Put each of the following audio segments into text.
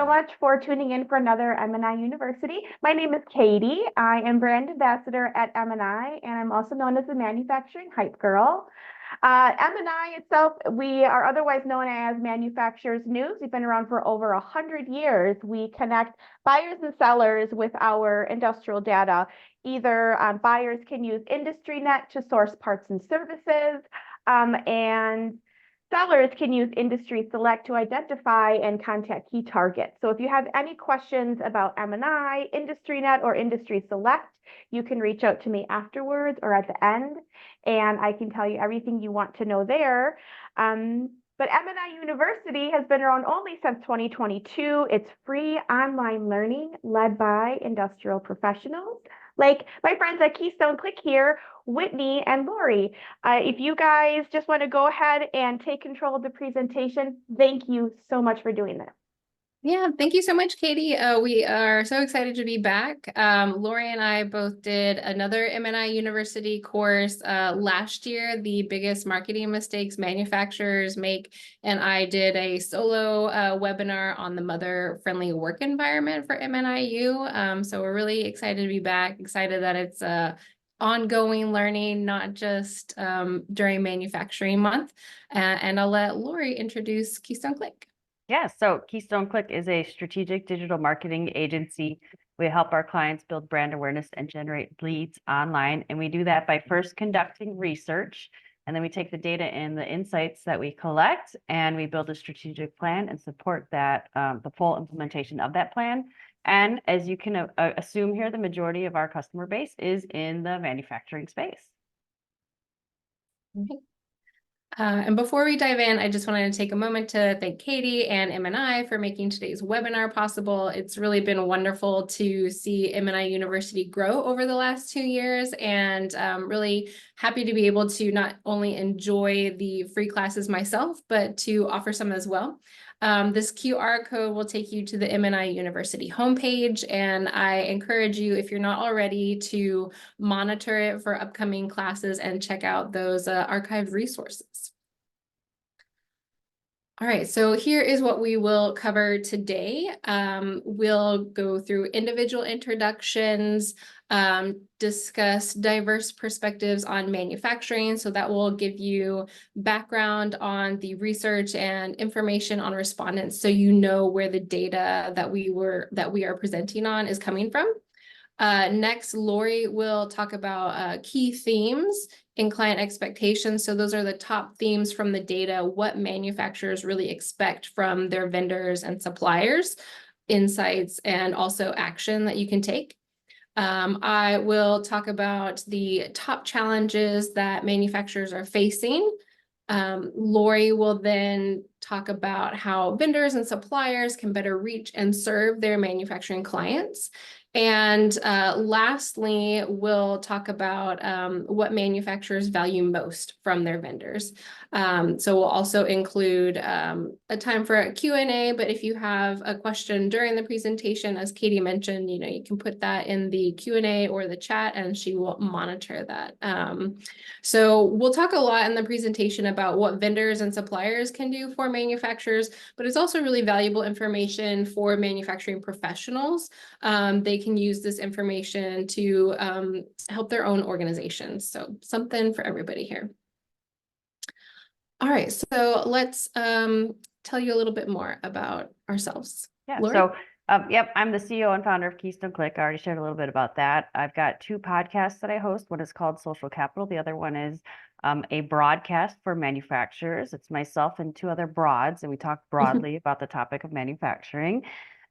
much for tuning in for another MNI University. My name is Katie. I am brand ambassador at MNI, and I'm also known as the manufacturing hype girl. MNI itself, we are otherwise known as Manufacturers News. We've been around for over 100 years. We connect buyers and sellers with our industrial data. Either buyers can use IndustryNet to source parts and services, and sellers can use Industry Select to identify and contact key targets. So if you have any questions about M&I, IndustryNet, or Industry Select, you can reach out to me afterwards or at the end, and I can tell you everything you want to know there. But MNI University has been around only since 2022. It's free online learning led by industrial professionals like my friends at Keystone Click here, Whitney and Lori. If you guys just want to go ahead and take control of the presentation, thank you so much for doing this. Yeah, thank you so much, Katie. We are so excited to be back. Lori and I both did another MNI University course last year, The Biggest Marketing Mistakes Manufacturers Make, and I did a solo webinar on the mother-friendly work environment for MNIU. So we're really excited to be back, excited that it's ongoing learning, not just during manufacturing month. And I'll let Lori introduce Keystone Click. Yeah, so Keystone Click is a strategic digital marketing agency. We help our clients build brand awareness and generate leads online. And we do that by first conducting research. And then we take the data and the insights that we collect and we build a strategic plan and support that, the full implementation of that plan. And as you can assume here, the majority of our customer base is in the manufacturing space. Okay. And before we dive in, I just wanted to take a moment to thank Katie and MNI for making today's webinar possible. It's really been wonderful to see MNI University grow over the last 2 years, and really happy to be able to not only enjoy the free classes myself, but to offer some as well. This QR code will take you to the MNI University homepage, and I encourage you, if you're not already, to monitor it for upcoming classes and check out those archived resources. All right, so here is what we will cover today. We'll go through individual introductions, discuss diverse perspectives on manufacturing. So that will give you background on the research and information on respondents, so you know where the data that we are presenting on is coming from. Next, Lori will talk about key themes in client expectations. So those are the top themes from the data, what manufacturers really expect from their vendors and suppliers, insights, and also action that you can take. I will talk about the top challenges that manufacturers are facing. Lori will then talk about how vendors and suppliers can better reach and serve their manufacturing clients. And lastly, we'll talk about what manufacturers value most from their vendors. So we'll also include a time for a Q&A, but if you have a question during the presentation, as Katie mentioned, you can put that in the Q&A or the chat and she will monitor that. So we'll talk a lot in the presentation about what vendors and suppliers can do for manufacturers, but it's also really valuable information for manufacturing professionals. They can use this information to help their own organizations. So something for everybody here. All right, so let's tell you a little bit more about ourselves. Yeah, Lori? so yep, I'm the CEO and founder of Keystone Click. I already shared a little bit about that. I've got 2 podcasts that I host. One is called Social Capital. The other one is a broadcast for manufacturers. It's myself and 2 other broads, and we talk broadly about the topic of manufacturing.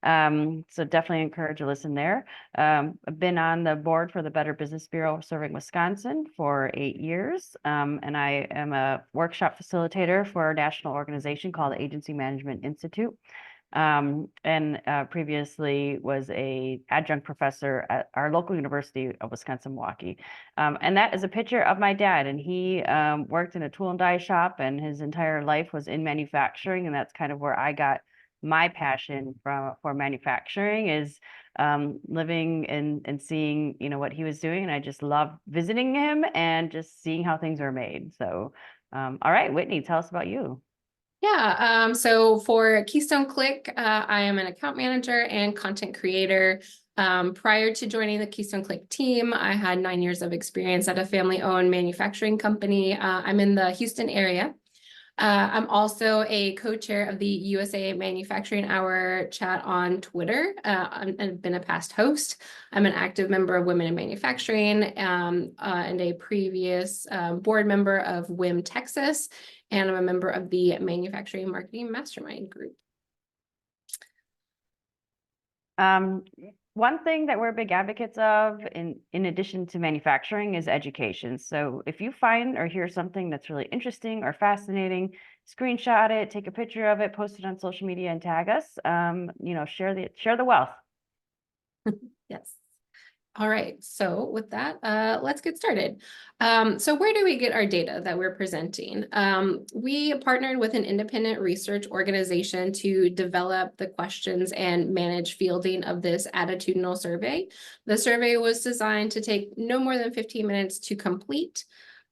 So definitely encourage a listen there. I've been on the board for the Better Business Bureau serving Wisconsin for 8 years. And I am a workshop facilitator for a national organization called the Agency Management Institute. And previously was a adjunct professor at our local University of Wisconsin-Milwaukee. And that is a picture of my dad. And he worked in a tool and die shop, and his entire life was in manufacturing. And that's kind of where I got my passion for manufacturing, is living and seeing, what he was doing. And I just love visiting him and just seeing how things are made. So, all right, Whitney, tell us about you. Yeah, so for Keystone Click, I am an account manager and content creator. Prior to joining the Keystone Click team, I had 9 years of experience at a family-owned manufacturing company. I'm in the Houston area. I'm also a co-chair of the USA Manufacturing Hour chat on Twitter, and been a past host. I'm an active member of Women in Manufacturing, and a previous board member of WIM Texas, and I'm a member of the Manufacturing Marketing Mastermind group. One thing that we're big advocates of in addition to manufacturing is education. So if you find or hear something that's really interesting or fascinating, screenshot it, take a picture of it, post it on social media and tag us. Share the wealth. Yes. All right, so with that, let's get started. So where do we get our data that we're presenting? We partnered with an independent research organization to develop the questions and manage fielding of this attitudinal survey. The survey was designed to take no more than 15 minutes to complete.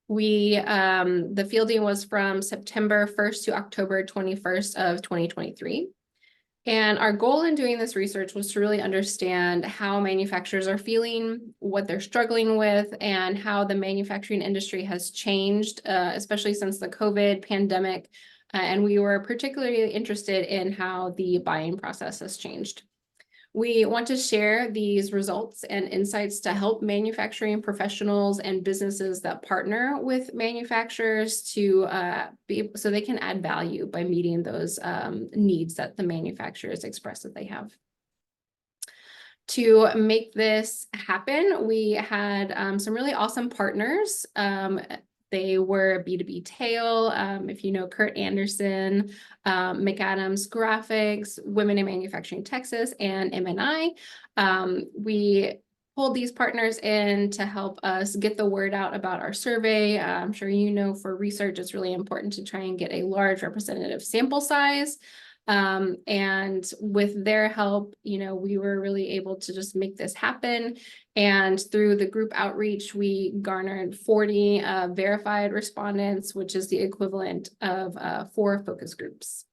The fielding was from September 1st to October 21st of 2023. And our goal in doing this research was to really understand how manufacturers are feeling, what they're struggling with, and how the manufacturing industry has changed, especially since the COVID pandemic. And we were particularly interested in how the buying process has changed. We want to share these results and insights to help manufacturing professionals and businesses that partner with manufacturers to so they can add value by meeting those needs that the manufacturers express that they have. To make this happen, we had some really awesome partners. They were B2B Tail, if you know Kurt Anderson, McAdams Graphics, Women in Manufacturing Texas, and MNI. We pulled these partners in to help us get the word out about our survey. I'm sure you know for research, it's really important to try and get a large representative sample size. And with their help, we were really able to just make this happen. And through the group outreach, we garnered 40 verified respondents, which is the equivalent of 4 focus groups.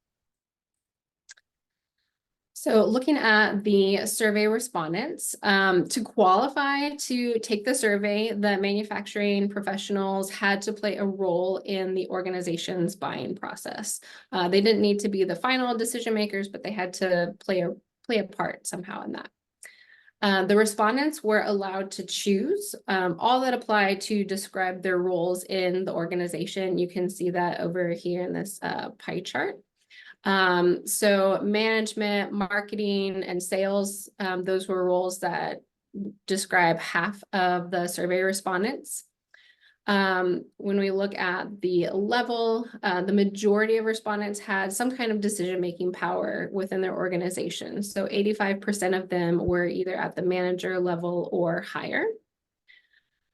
So looking at the survey respondents, to qualify to take the survey, the manufacturing professionals had to play a role in the organization's buying process. They didn't need to be the final decision makers, but they had to play a part somehow in that. The respondents were allowed to choose all that apply to describe their roles in the organization. You can see that over here in this pie chart. So management, marketing, and sales, those were roles that describe half of the survey respondents. When we look at the level, the majority of respondents had some kind of decision-making power within their organization. So 85% of them were either at the manager level or higher.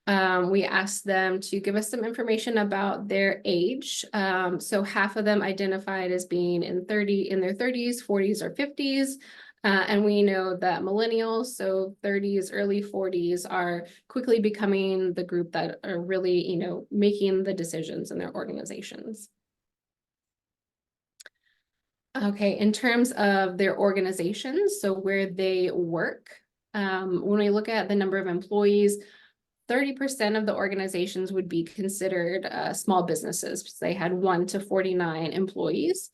We asked them to give us some information about their age. So half of them identified as being in their 30s, 40s, or 50s. And we know that millennials, so 30s, early 40s, are quickly becoming the group that are really, making the decisions in their organizations. Okay, in terms of their organizations, so where they work, when we look at the number of employees, 30% of the organizations would be considered small businesses. They had 1 to 49 employees.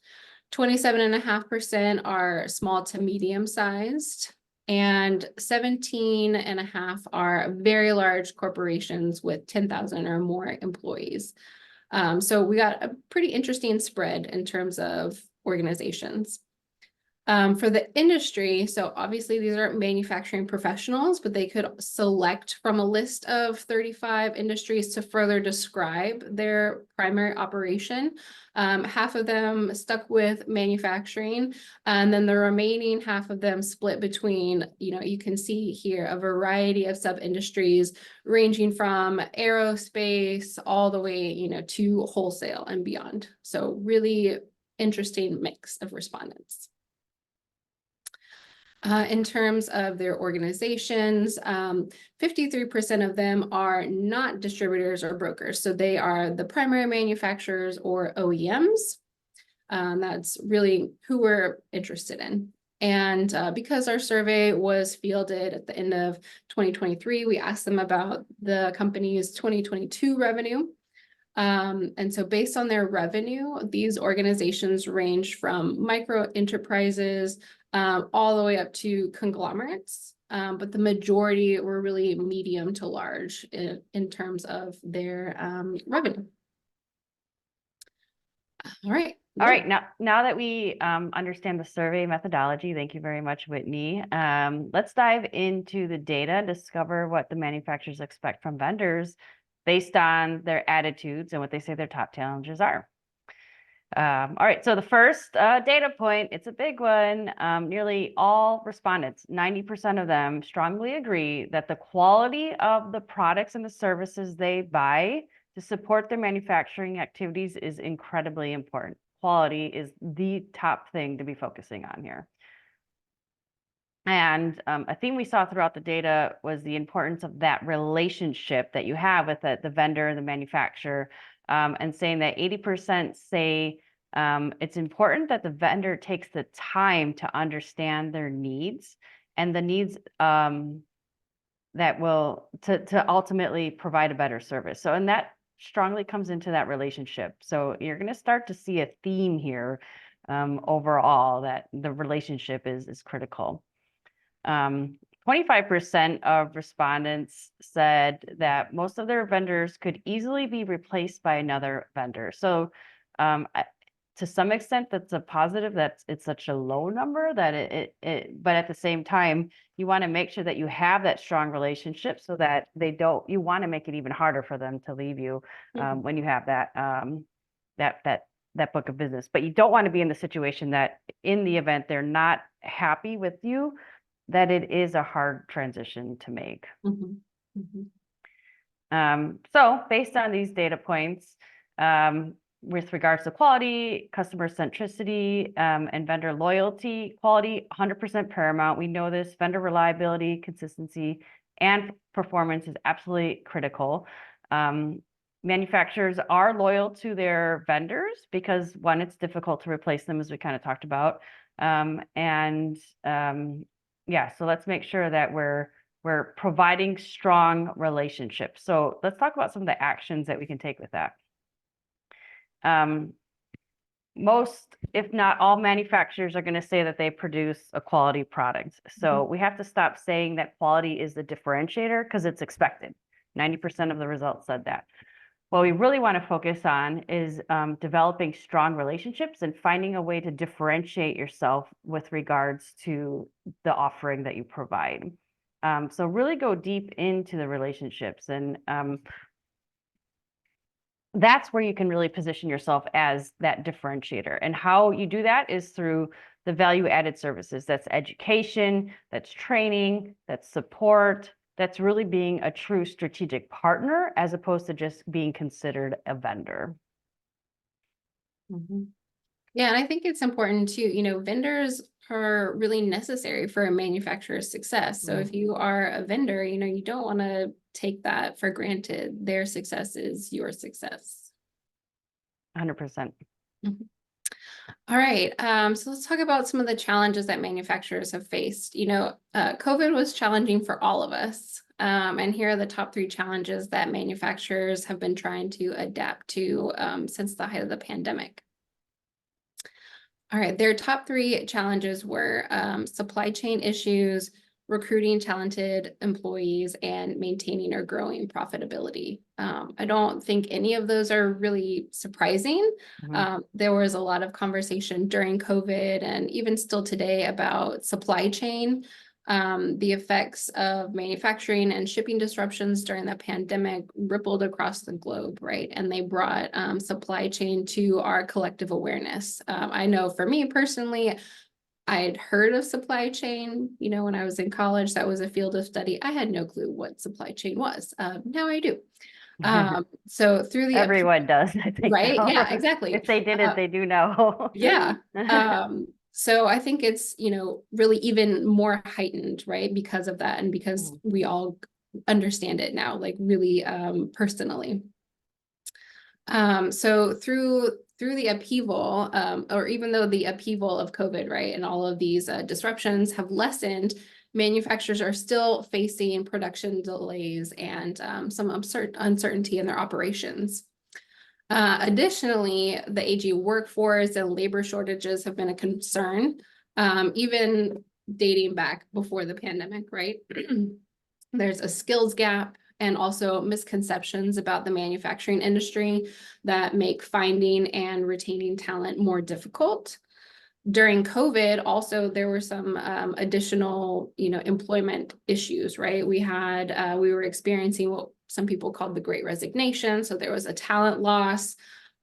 27.5% are small to medium sized, and 17.5% are very large corporations with 10,000 or more employees. So we got a pretty interesting spread in terms of organizations. For the industry, so obviously these aren't manufacturing professionals, but they could select from a list of 35 industries to further describe their primary operation. Half of them stuck with manufacturing, and then the remaining half of them split between, you can see here a variety of sub-industries ranging from aerospace all the way, to wholesale and beyond. So really interesting mix of respondents. In terms of their organizations, 53% of them are not distributors or brokers. So they are the primary manufacturers or OEMs. That's really who we're interested in. And because our survey was fielded at the end of 2023, we asked them about the company's 2022 revenue. And so based on their revenue, these organizations range from micro enterprises all the way up to conglomerates. But the majority were really medium to large in terms of their revenue. All right. All right, now that we understand the survey methodology, thank you very much, Whitney. Let's dive into the data, discover what the manufacturers expect from vendors based on their attitudes and what they say their top challenges are. All right, so the first data point, it's a big one. Nearly all respondents, 90% of them, strongly agree that the quality of the products and the services they buy to support their manufacturing activities is incredibly important. Quality is the top thing to be focusing on here. And a theme we saw throughout the data was the importance of that relationship that you have with the vendor, the manufacturer, and saying that 80% say it's important that the vendor takes the time to understand their needs and the needs that will to ultimately provide a better service. So, and that strongly comes into that relationship. So you're going to start to see a theme here overall that the relationship is critical. 25% of respondents said that most of their vendors could easily be replaced by another vendor. So to some extent, that's a positive that it's such a low number that but at the same time, you want to make sure that you have that strong relationship so that you want to make it even harder for them to leave you when you have that book of business. But you don't want to be in the situation that in the event they're not happy with you, that it is a hard transition to make. So based on these data points, with regards to quality, customer centricity, and vendor loyalty, quality, 100% paramount. We know this. Vendor reliability, consistency, and performance is absolutely critical. Manufacturers are loyal to their vendors because, one, it's difficult to replace them, as we kind of talked about. Yeah, so let's make sure that we're providing strong relationships. So let's talk about some of the actions that we can take with that. Most, if not all, manufacturers are going to say that they produce a quality product. So we have to stop saying that quality is the differentiator because it's expected. 90% of the results said that. What we really want to focus on is developing strong relationships and finding a way to differentiate yourself with regards to the offering that you provide. So really go deep into the relationships, and that's where you can really position yourself as that differentiator. And how you do that is through the value-added services. That's education, that's training, that's support, that's really being a true strategic partner as opposed to just being considered a vendor. Yeah, and I think it's important too, vendors are really necessary for a manufacturer's success. So if you are a vendor, you don't want to take that for granted. Their success is your success. 100%. All right, so let's talk about some of the challenges that manufacturers have faced. COVID was challenging for all of us. And here are the top 3 challenges that manufacturers have been trying to adapt to since the height of the pandemic. All right, their top 3 challenges were supply chain issues, recruiting talented employees, and maintaining or growing profitability. I don't think any of those are really surprising. There was a lot of conversation during COVID and even still today about supply chain, the effects of manufacturing and shipping disruptions during the pandemic rippled across the globe, right? And they brought supply chain to our collective awareness. I know for me personally, I'd heard of supply chain, when I was in college. That was a field of study. I had no clue what supply chain was. Now I do. So through the everyone does, I think. Right? So. Yeah, exactly. If they did it, they do know. Yeah. So I think it's, really even more heightened, right? Because of that and because we all understand it now, like really personally. So through the upheaval, or even though the upheaval of COVID, right, and all of these disruptions have lessened, manufacturers are still facing production delays and some uncertainty in their operations. Additionally, the aging workforce and labor shortages have been a concern, even dating back before the pandemic, right? There's a skills gap and also misconceptions about the manufacturing industry that make finding and retaining talent more difficult. During COVID, also, there were some additional, employment issues, right? We were experiencing what some people called the Great Resignation. So there was a talent loss.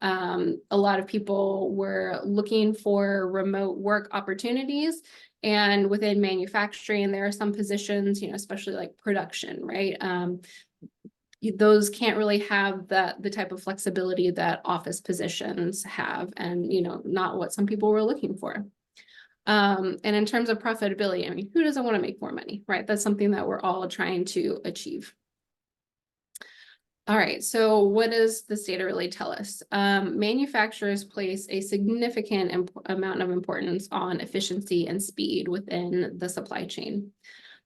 A lot of people were looking for remote work opportunities. And within manufacturing, there are some positions, especially like production, right? Those can't really have the type of flexibility that office positions have, and not what some people were looking for. And in terms of profitability, I mean, who doesn't want to make more money, right? That's something that we're all trying to achieve. All right, so what does this data really tell us? Manufacturers place a significant amount of importance on efficiency and speed within the supply chain.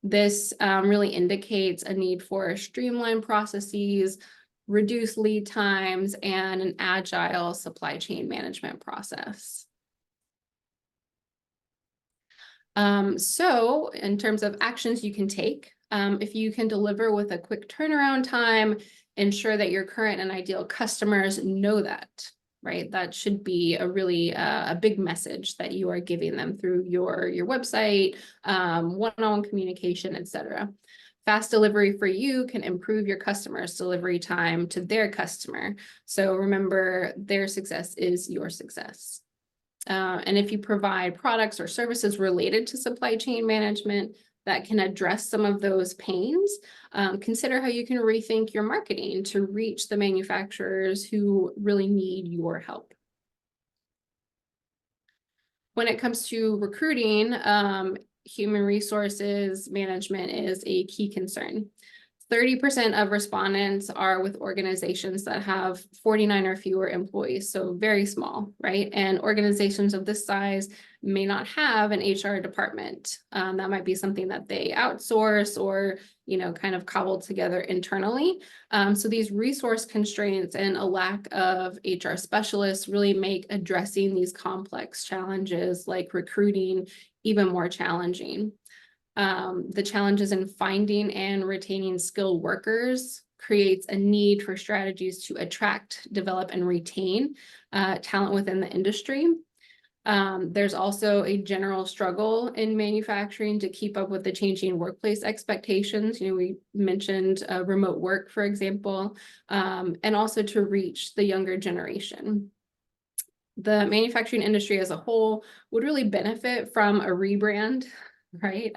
This really indicates a need for streamlined processes, reduce lead times, and an agile supply chain management process. So in terms of actions you can take, if you can deliver with a quick turnaround time, ensure that your current and ideal customers know that, right? That should be a really a big message that you are giving them through your website, one-on-one communication, etc. Fast delivery for you can improve your customer's delivery time to their customer. So remember, their success is your success. And if you provide products or services related to supply chain management that can address some of those pains, consider how you can rethink your marketing to reach the manufacturers who really need your help. When it comes to recruiting, human resources management is a key concern. 30% of respondents are with organizations that have 49 or fewer employees, so very small, right? And organizations of this size may not have an HR department. That might be something that they outsource or, kind of cobble together internally. So these resource constraints and a lack of HR specialists really make addressing these complex challenges like recruiting even more challenging. The challenges in finding and retaining skilled workers creates a need for strategies to attract, develop, and retain talent within the industry. There's also a general struggle in manufacturing to keep up with the changing workplace expectations. We mentioned remote work, for example, and also to reach the younger generation. The manufacturing industry as a whole would really benefit from a rebrand, right?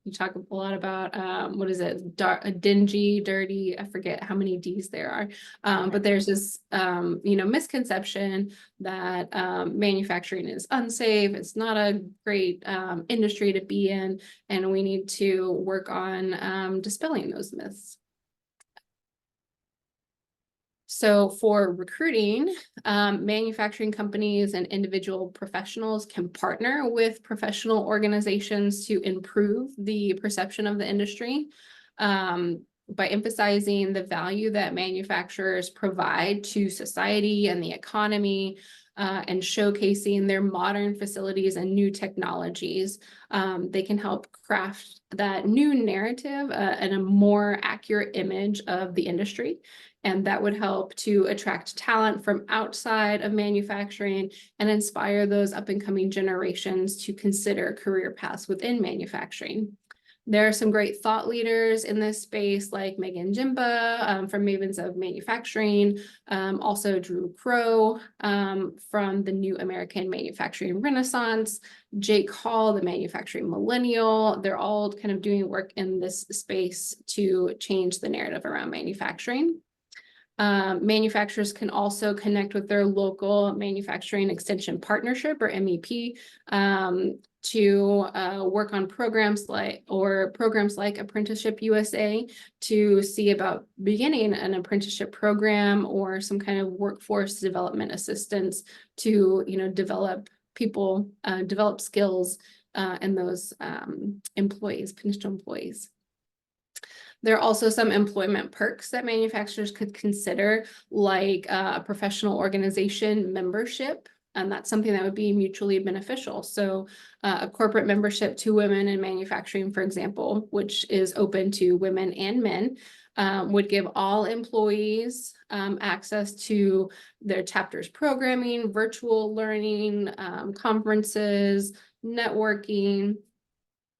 You talk a lot about what is it? Dingy, dirty. I forget how many D's there are. But there's this misconception that manufacturing is unsafe. It's not a great industry to be in, and we need to work on dispelling those myths. So for recruiting, manufacturing companies and individual professionals can partner with professional organizations to improve the perception of the industry by emphasizing the value that manufacturers provide to society and the economy, and showcasing their modern facilities and new technologies. They can help craft that new narrative and a more accurate image of the industry. And that would help to attract talent from outside of manufacturing and inspire those up and coming generations to consider career paths within manufacturing. There are some great thought leaders in this space like Megan Jimba from Mavens of Manufacturing, also Drew Crow from the New American Manufacturing Renaissance, Jake Hall, the Manufacturing Millennial. They're all kind of doing work in this space to change the narrative around manufacturing. Manufacturers can also connect with their local manufacturing extension partnership or MEP to work on programs like Apprenticeship USA to see about beginning an apprenticeship program or some kind of workforce development assistance to, develop people, develop skills in those potential employees. There are also some employment perks that manufacturers could consider, like a professional organization membership. And that's something that would be mutually beneficial. So a corporate membership to women in manufacturing, for example, which is open to women and men, would give all employees access to their chapter's programming, virtual learning, conferences, networking.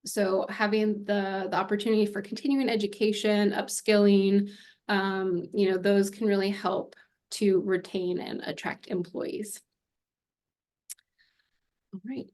So having the opportunity for continuing education, upskilling, those can really help to retain and attract employees. All right.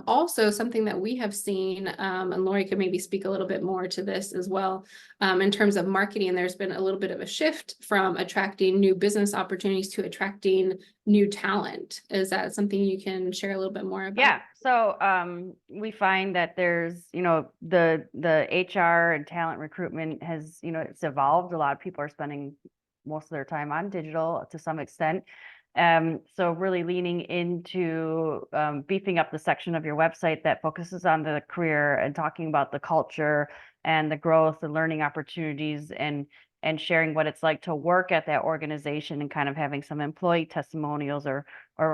Also, something that we have seen, and Lori could maybe speak a little bit more to this as well, in terms of marketing, there's been a little bit of a shift from attracting new business opportunities to attracting new talent. Is that something you can share a little bit more about? Yeah, so we find that there's, the HR and talent recruitment has, it's evolved. A lot of people are spending most of their time on digital to some extent. So really leaning into beefing up the section of your website that focuses on the career and talking about the culture and the growth and learning opportunities and sharing what it's like to work at that organization, and kind of having some employee testimonials or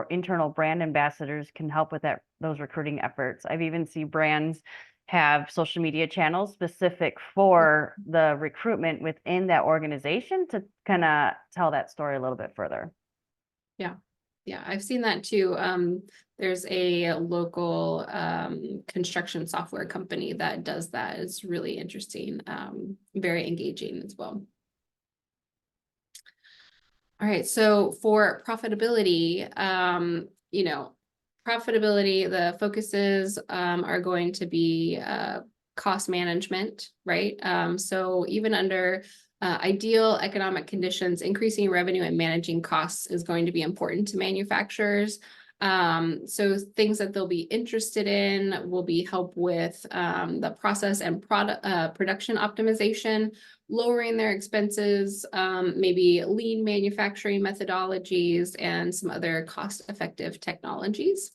internal brand ambassadors can help with those recruiting efforts. I've even seen brands have social media channels specific for the recruitment within that organization to kind of tell that story a little bit further. Yeah, I've seen that too. There's a local construction software company that does that. It's really interesting, very engaging as well. All right, so for profitability, profitability, the focuses are going to be cost management, right? So even under ideal economic conditions, increasing revenue and managing costs is going to be important to manufacturers. So things that they'll be interested in will be help with the process and production optimization, lowering their expenses, maybe lean manufacturing methodologies, and some other cost-effective technologies.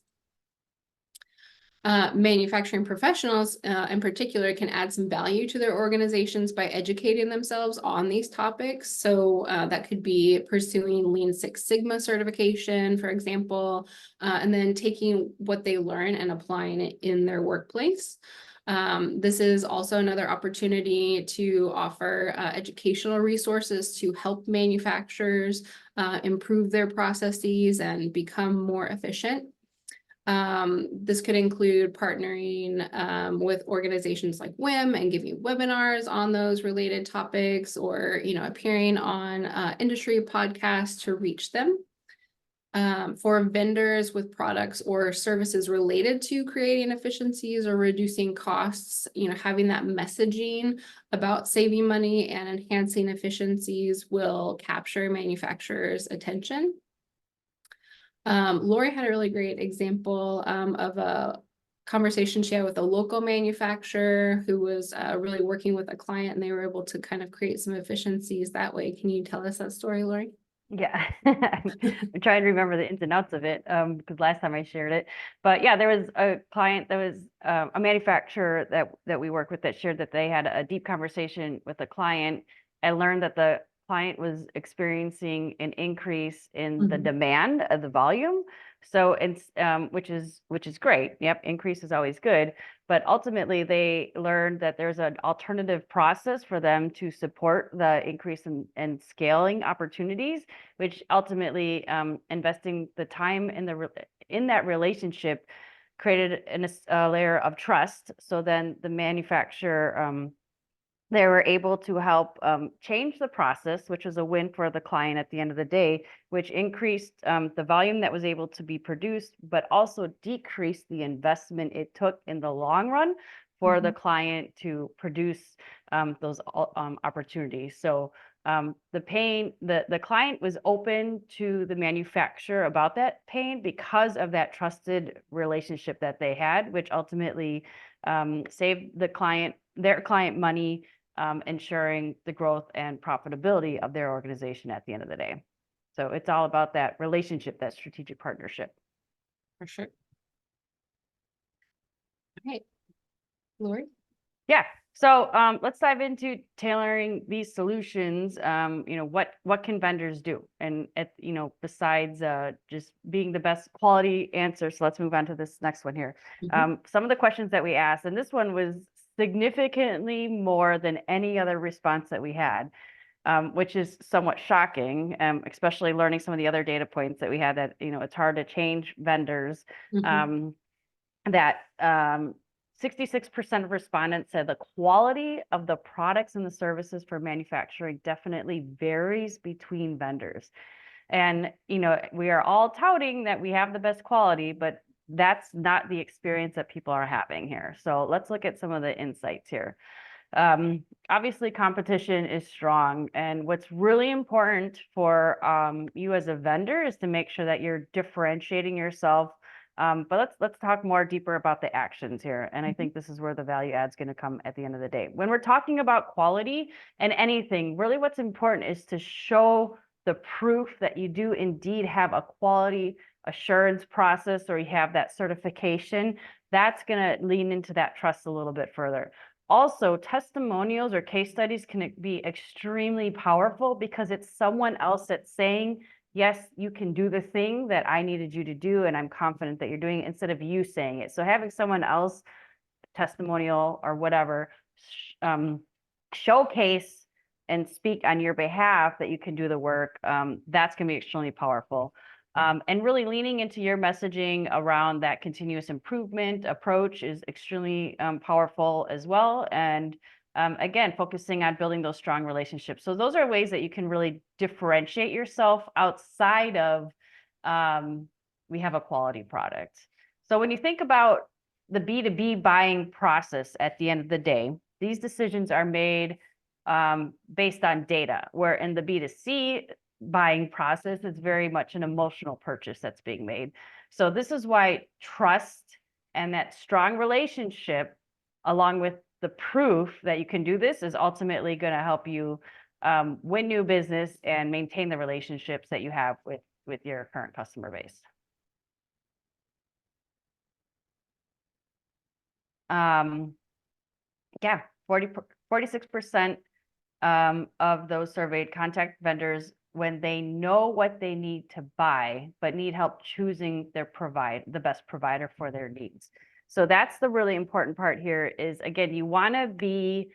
Manufacturing professionals in particular can add some value to their organizations by educating themselves on these topics. So that could be pursuing Lean Six Sigma certification, for example, and then taking what they learn and applying it in their workplace. This is also another opportunity to offer educational resources to help manufacturers improve their processes and become more efficient. This could include partnering with organizations like WIM and giving webinars on those related topics, or appearing on industry podcasts to reach them. For vendors with products or services related to creating efficiencies or reducing costs, having that messaging about saving money and enhancing efficiencies will capture manufacturers' attention. Lori had a really great example of a conversation she had with a local manufacturer who was really working with a client, and they were able to kind of create some efficiencies that way. Can you tell us that story, Lori? Yeah, I'm trying to remember the ins and outs of it because last time I shared it. But yeah, there was a client that was a manufacturer that we work with that shared that they had a deep conversation with a client. I learned that the client was experiencing an increase in the demand of the volume. So it's which is great. Yep, increase is always good. But ultimately, they learned that there's an alternative process for them to support the increase in scaling opportunities, which ultimately investing the time in that relationship created a layer of trust. So then the manufacturer they were able to help change the process, which was a win for the client at the end of the day, which increased the volume that was able to be produced, but also decreased the investment it took in the long run for the client to produce those opportunities. So The pain, the client was open to the manufacturer about that pain because of that trusted relationship that they had, which ultimately saved their client money, ensuring the growth and profitability of their organization at the end of the day. So it's all about that relationship, that strategic partnership. For sure. Okay, Lori? Yeah. So let's dive into tailoring these solutions. What can vendors do? And besides just being the best quality answer. So let's move on to this next one here. Some of the questions that we asked, and this one was significantly more than any other response that we had, which is somewhat shocking, especially learning some of the other data points that we had that, it's hard to change vendors. That 66% of respondents said the quality of the products and the services for manufacturing definitely varies between vendors. And, we are all touting that we have the best quality, but that's not the experience that people are having here. So let's look at some of the insights here. Obviously, competition is strong. And what's really important for you as a vendor is to make sure that you're differentiating yourself. But let's talk more deeper about the actions here. And I think this is where the value add is going to come at the end of the day. When we're talking about quality and anything, really what's important is to show the proof that you do indeed have a quality assurance process, or you have that certification. That's going to lean into that trust a little bit further. Also, testimonials or case studies can be extremely powerful because it's someone else that's saying, yes, you can do the thing that I needed you to do, and I'm confident that you're doing it, instead of you saying it. So having someone else, testimonial or whatever, showcase and speak on your behalf that you can do the work, that's going to be extremely powerful. And really leaning into your messaging around that continuous improvement approach is extremely powerful as well. And again, focusing on building those strong relationships. So those are ways that you can really differentiate yourself outside of we have a quality product. So when you think about the B2B buying process at the end of the day, these decisions are made based on data, where in the B2C buying process, it's very much an emotional purchase that's being made. So this is why trust and that strong relationship, along with the proof that you can do this, is ultimately going to help you win new business and maintain the relationships that you have with your current customer base. Yeah, 46% of those surveyed contact vendors when they know what they need to buy, but need help choosing the best provider for their needs. So that's the really important part here is, again, you want to be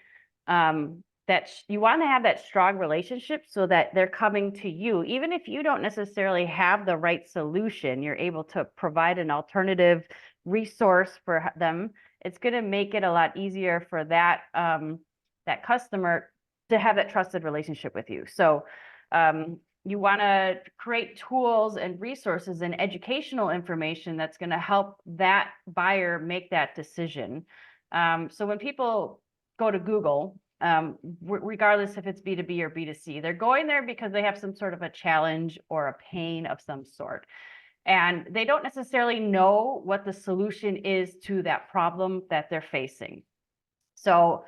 you want to have that strong relationship so that they're coming to you. Even if you don't necessarily have the right solution, you're able to provide an alternative resource for them. It's going to make it a lot easier for that that customer to have that trusted relationship with you. So you want to create tools and resources and educational information that's going to help that buyer make that decision. So when people go to Google, regardless if it's B2B or B2C, they're going there because they have some sort of a challenge or a pain of some sort. And they don't necessarily know what the solution is to that problem that they're facing. So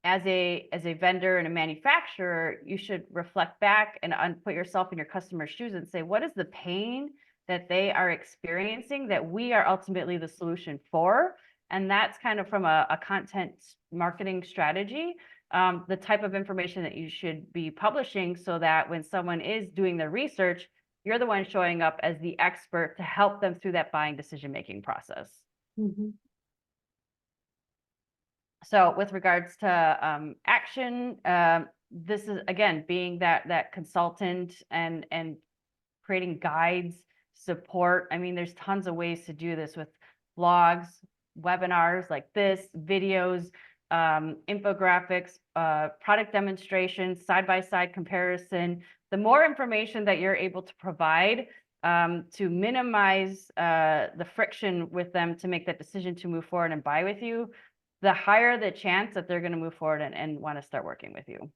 as a vendor and a manufacturer, you should reflect back and put yourself in your customer's shoes and say, what is the pain that they are experiencing that we are ultimately the solution for? And that's kind of from a content marketing strategy, the type of information that you should be publishing, so that when someone is doing their research, you're the one showing up as the expert to help them through that buying decision-making process. So with regards to action, this is, again, being that consultant and creating guides, support. I mean, there's tons of ways to do this with blogs, webinars like this, videos, infographics, product demonstrations, side-by-side comparison. The more information that you're able to provide to minimize the friction with them to make that decision to move forward and buy with you, the higher the chance that they're going to move forward and want to start working with you.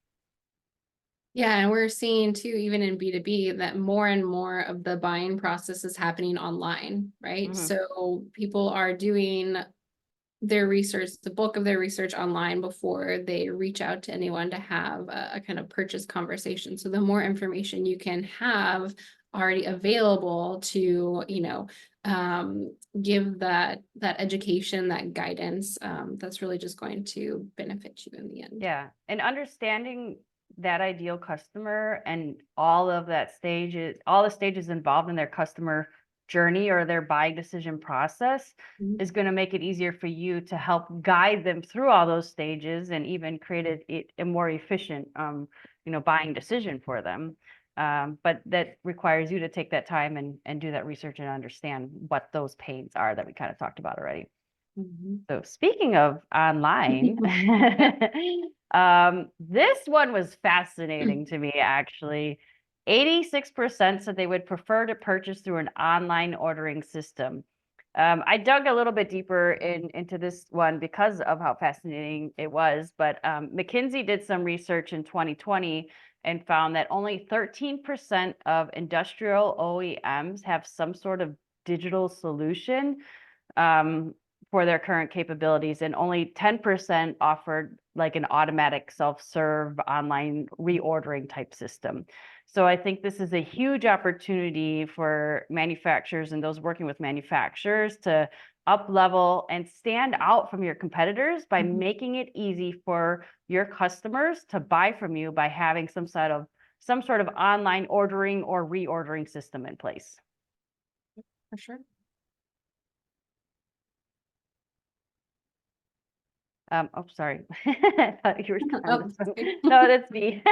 Yeah, and we're seeing too, even in B2B, that more and more of the buying process is happening online, right? Mhm. So people are doing their research, the bulk of their research online before they reach out to anyone to have a kind of purchase conversation. So the more information you can have already available to, give that education, that guidance, that's really just going to benefit you in the end. Yeah, and understanding that ideal customer and all of that stages, all the stages involved in their customer journey or their buying decision process Mhm. is going to make it easier for you to help guide them through all those stages and even create a more efficient, buying decision for them. But that requires you to take that time and do that research and understand what those pains are that we kind of talked about already. Mhm. So speaking of online, this one was fascinating to me, actually. 86% said they would prefer to purchase through an online ordering system. I dug a little bit deeper into this one because of how fascinating it was, but McKinsey did some research in 2020 and found that only 13% of industrial OEMs have some sort of digital solution for their current capabilities, and only 10% offered like an automatic self-serve online reordering type system. So I think this is a huge opportunity for manufacturers and those working with manufacturers to up level and stand out from your competitors by Mhm. making it easy for your customers to buy from you by having some sort of online ordering or reordering system in place. For sure. Oh, sorry. I thought you were Oh, No, that's me.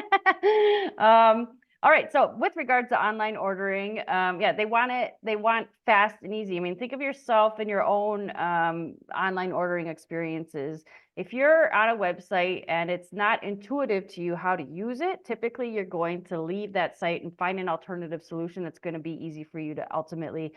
All right. So with regards to online ordering, yeah, they want fast and easy. I mean, think of yourself in your own online ordering experiences. If you're on a website and it's not intuitive to you how to use it, typically you're going to leave that site and find an alternative solution that's going to be easy for you to ultimately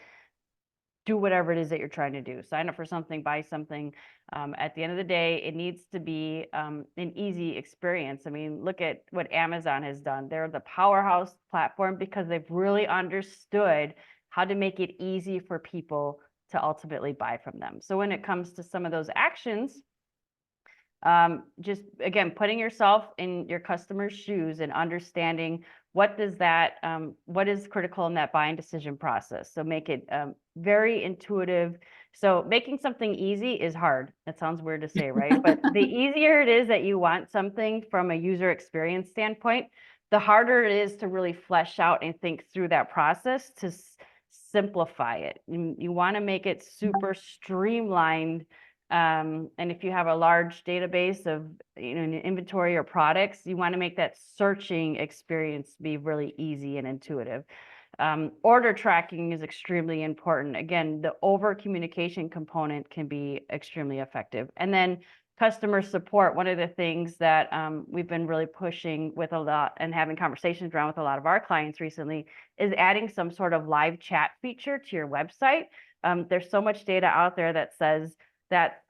do whatever it is that you're trying to do. Sign up for something, buy something. At the end of the day, it needs to be an easy experience. I mean, look at what Amazon has done. They're the powerhouse platform because they've really understood how to make it easy for people to ultimately buy from them. So when it comes to some of those actions, just again, putting yourself in your customer's shoes and understanding what is critical in that buying decision process. So make it very intuitive. So making something easy is hard. That sounds weird to say, right? But the easier it is that you want something from a user experience standpoint, the harder it is to really flesh out and think through that process to simplify it. You want to make it super streamlined. And if you have a large database of an inventory or products, you want to make that searching experience be really easy and intuitive. Order tracking is extremely important. Again, the over communication component can be extremely effective. And then customer support, one of the things that we've been really pushing with a lot and having conversations around with a lot of our clients recently is adding some sort of live chat feature to your website. There's so much data out there that says that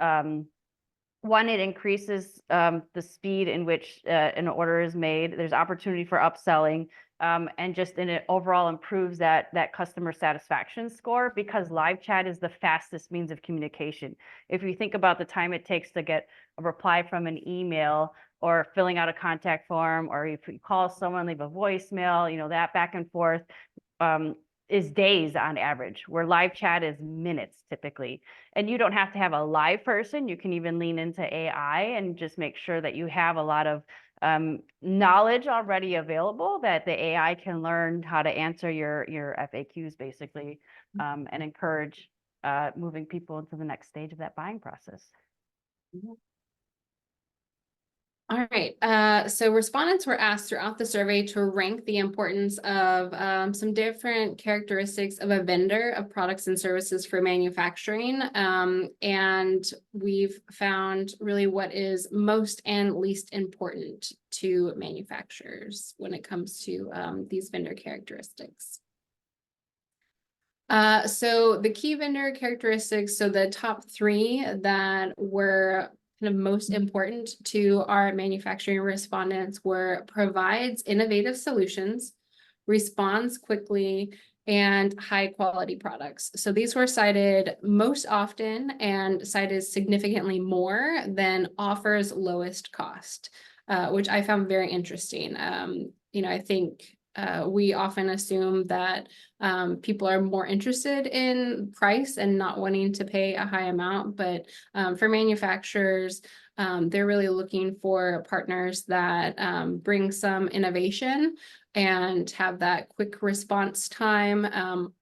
one, it increases the speed in which an order is made. There's opportunity for upselling, and just in it overall improves that customer satisfaction score because live chat is the fastest means of communication. If you think about the time it takes to get a reply from an email or filling out a contact form, or if you call someone, leave a voicemail, that back and forth, is days on average, where live chat is minutes typically. And you don't have to have a live person. You can even lean into AI and just make sure that you have a lot of knowledge already available that the AI can learn how to answer your FAQs basically, and encourage moving people into the next stage of that buying process. All right, so respondents were asked throughout the survey to rank the importance of some different characteristics of a vendor of products and services for manufacturing. And we've found really what is most and least important to manufacturers when it comes to these vendor characteristics. So the key vendor characteristics, so the top three that were kind of most important to our manufacturing respondents were provides innovative solutions, responds quickly, and high quality products. So these were cited most often and cited significantly more than offers lowest cost, which I found very interesting. I think we often assume that people are more interested in price and not wanting to pay a high amount, but for manufacturers, they're really looking for partners that bring some innovation and have that quick response time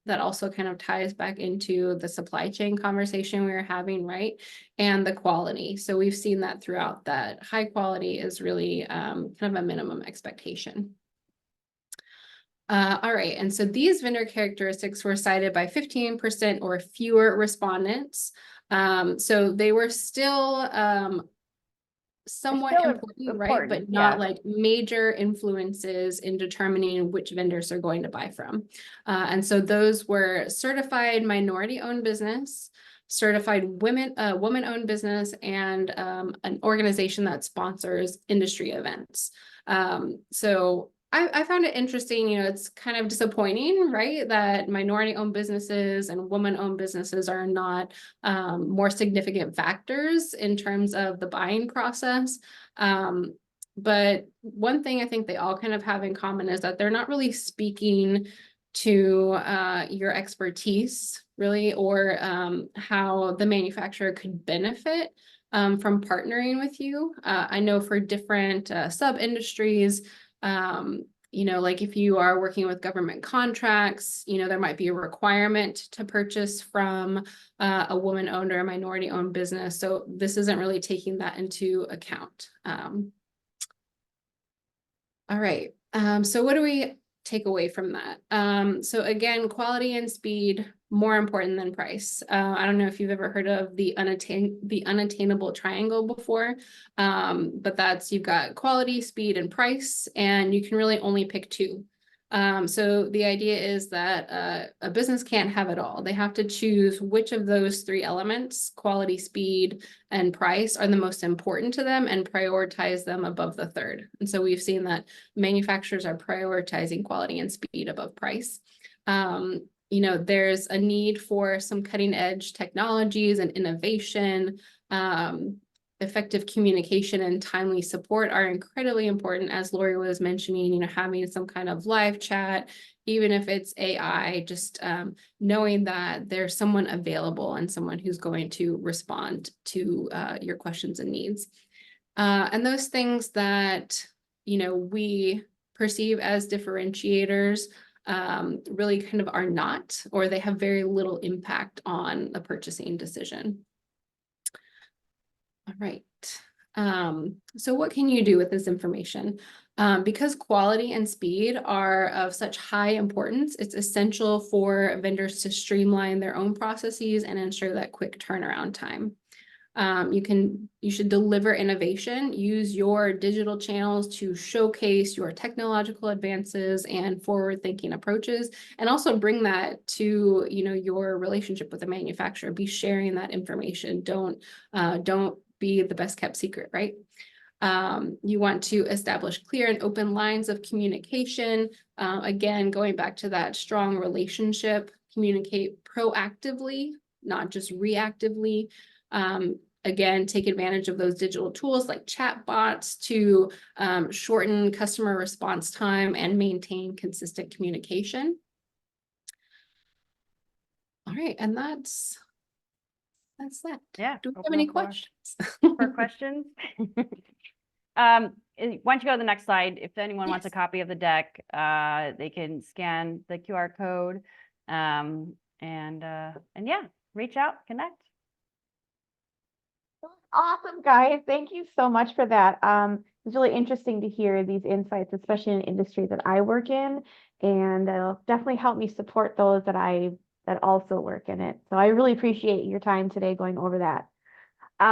that also kind of ties back into the supply chain conversation we were having, right? And the quality. So we've seen that throughout, that high quality is really kind of a minimum expectation. All right, and so these vendor characteristics were cited by 15% or fewer respondents. So they were still somewhat still important, right? important, But not yeah. like major influences in determining which vendors are going to buy from. And so those were certified minority-owned business, certified woman-owned business, and an organization that sponsors industry events. So I found it interesting, it's kind of disappointing, right? That minority-owned businesses and woman-owned businesses are not more significant factors in terms of the buying process. But one thing I think they all kind of have in common is that they're not really speaking to your expertise, really, or how the manufacturer could benefit from partnering with you. I know for different sub-industries, like if you are working with government contracts, there might be a requirement to purchase from a woman-owned or a minority-owned business. So this isn't really taking that into account. All right. So what do we take away from that? So again, quality and speed, more important than price. I don't know if you've ever heard of the unattainable triangle before, but that's, you've got quality, speed, and price, and you can really only pick two. So the idea is that a business can't have it all. They have to choose which of those three elements, quality, speed, and price, are the most important to them and prioritize them above the third. And so we've seen that manufacturers are prioritizing quality and speed above price. There's a need for some cutting edge technologies and innovation. Effective communication and timely support are incredibly important, as Lori was mentioning, having some kind of live chat, even if it's AI, just knowing that there's someone available and someone who's going to respond to your questions and needs. And those things that, we perceive as differentiators really kind of are not, or they have very little impact on the purchasing decision. All right. So what can you do with this information? Because quality and speed are of such high importance, it's essential for vendors to streamline their own processes and ensure that quick turnaround time. You should deliver innovation, use your digital channels to showcase your technological advances and forward-thinking approaches, and also bring that to, your relationship with the manufacturer. Be sharing that information. Don't be the best kept secret, right? You want to establish clear and open lines of communication. Again, going back to that strong relationship, communicate proactively, not just reactively. Again, take advantage of those digital tools like chat bots to shorten customer response time and maintain consistent communication. All right, and that's that. Yeah. Do we have any questions? For questions? Why don't you go to the next slide? If anyone wants a Yes. copy of the deck, they can scan the QR code, and yeah, reach out, connect. Awesome, guys. Thank you so much for that. It's really interesting to hear these insights, especially in an industry that I work in, and it'll definitely help me support those that also work in it. So I really appreciate your time today going over that.